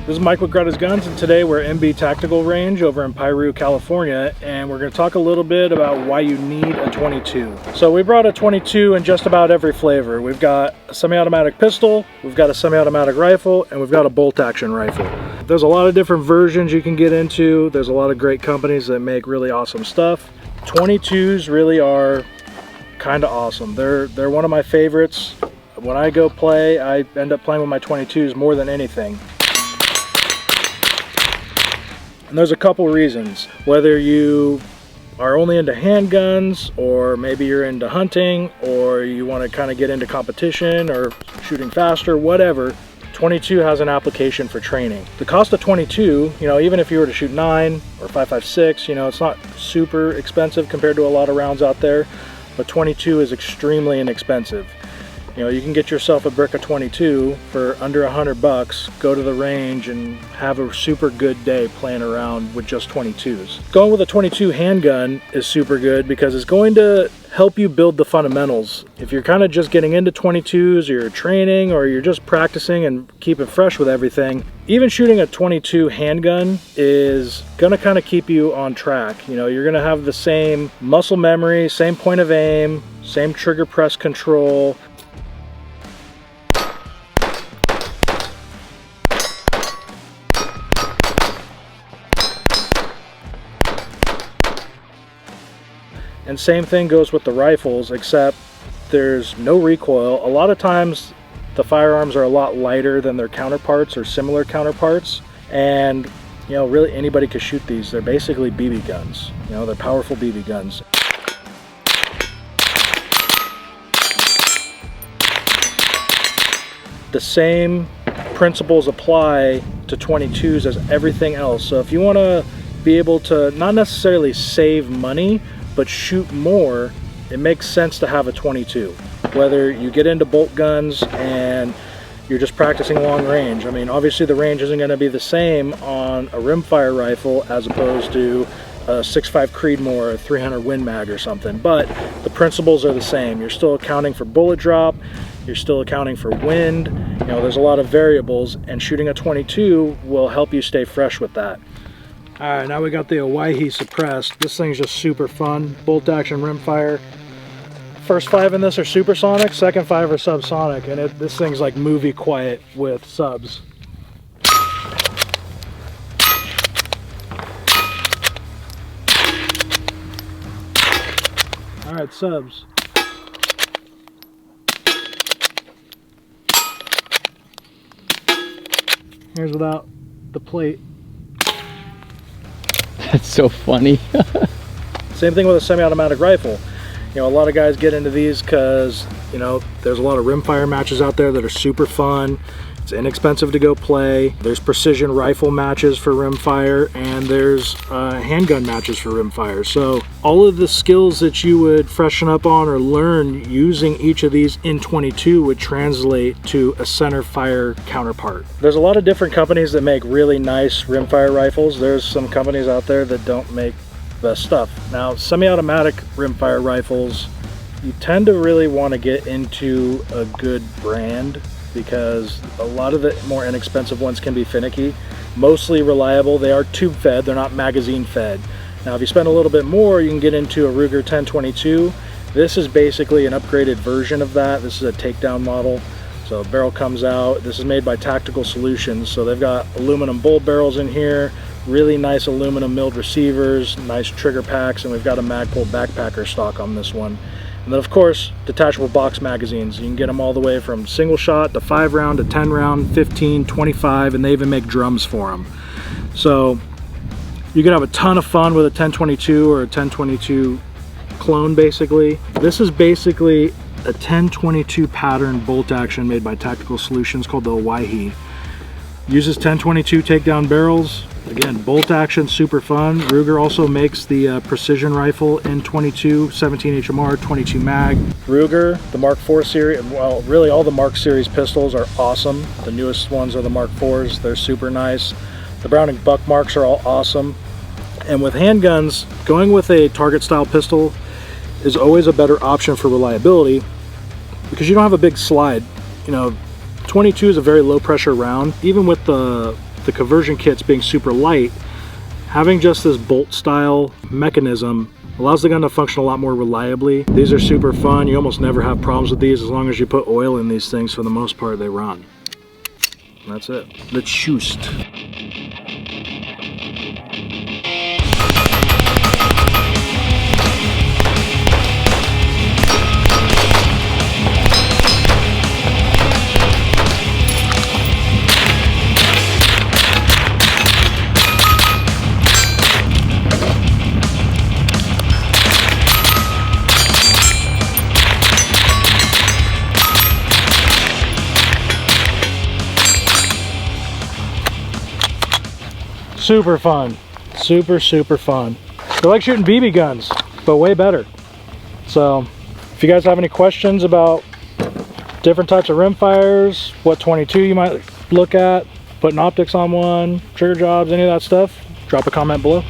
This is Mike with GRETA'S Guns, and today we're at MB Tactical Range over in Piru, California, and we're going to talk a little bit about why you need a 22. So we brought a 22 in just about every flavor. We've got a semi-automatic pistol, we've got a semi-automatic rifle, and we've got a bolt-action rifle. There's a lot of different versions you can get into. There's a lot of great companies that make really awesome stuff. 22s really are kind of awesome. They're one of my favorites. When I go play, I end up playing with my 22s more than anything. And there's a couple reasons. Whether you are only into handguns, or maybe you're into hunting, or you want to kind of get into competition or shooting faster, whatever, 22 has an application for training. The cost of 22, even if you were to shoot 9 or 5.56, it's not super expensive compared to a lot of rounds out there, but 22 is extremely inexpensive. You can get yourself a brick of 22 for under $100, go to the range and have a super good day playing around with just 22s. Going with a 22 handgun is super good because it's going to help you build the fundamentals. If you're kind of just getting into 22s, or you're training, or you're just practicing and keeping fresh with everything, even shooting a 22 handgun is going to kind of keep you on track. You're going to have the same muscle memory, same point of aim, same trigger press control. And same thing goes with the rifles, except there's no recoil. A lot of times the firearms are a lot lighter than their counterparts or similar counterparts, and really anybody can shoot these. They're basically BB guns. They're powerful BB guns. The same principles apply to 22s as everything else. So if you want to be able to not necessarily save money, but shoot more, it makes sense to have a 22. Whether you get into bolt guns and you're just practicing long range. I mean, obviously the range isn't going to be the same on a rimfire rifle as opposed to a 6.5 Creedmoor or 300 Win Mag or something, but the principles are the same. You're still accounting for bullet drop, you're still accounting for wind. There's a lot of variables, and shooting a 22 will help you stay fresh with that. Alright, now we got the Owyhee suppressed. This thing's just super fun. Bolt action rimfire. First 5 in this are supersonic, second 5 are subsonic, and this thing's like movie quiet with subs. Alright, subs. Here's without the plate. That's so funny. Same thing with a semi-automatic rifle. A lot of guys get into these because, there's a lot of rimfire matches out there that are super fun. It's inexpensive to go play. There's precision rifle matches for rimfire, and there's handgun matches for rimfire. So all of the skills that you would freshen up on or learn using each of these in 22 would translate to a center fire counterpart. There's a lot of different companies that make really nice rimfire rifles. There's some companies out there that don't make the stuff. Now, semi-automatic rimfire rifles, you tend to really want to get into a good brand, because a lot of the more inexpensive ones can be finicky. Mostly reliable. They are tube fed, they're not magazine fed. Now if you spend a little bit more, you can get into a Ruger 1022. This is basically an upgraded version of that. This is a takedown model. So the barrel comes out. This is made by Tactical Solutions. So they've got aluminum bull barrels in here, really nice aluminum milled receivers, nice trigger packs, and we've got a Magpul backpacker stock on this one. And then of course, detachable box magazines. You can get them all the way from single shot to 5 round to 10 round, 15, 25, and they even make drums for them. So you can have a ton of fun with a 1022 or a 1022 clone basically. This is basically a 1022 pattern bolt action made by Tactical Solutions called the Owyhee. Uses 1022 takedown barrels. Again, bolt action, super fun. Ruger also makes the precision rifle in 22, 17 HMR, 22 mag. Ruger, the Mark IV series, well, really all the Mark series pistols are awesome. The newest ones are the Mark IVs. They're super nice. The Browning Buck Marks are all awesome. And with handguns, going with a target style pistol is always a better option for reliability because you don't have a big slide. 22 is a very low pressure round. Even with the the conversion kits being super light, having just this bolt style mechanism allows the gun to function a lot more reliably. These are super fun. You almost never have problems with these as long as you put oil in these things. For the most part, they run. And that's it. The Chust. Super fun. Super fun. They're like shooting BB guns, but way better. So if you guys have any questions about different types of rim fires, what 22 you might look at, putting optics on one, trigger jobs, any of that stuff, drop a comment below.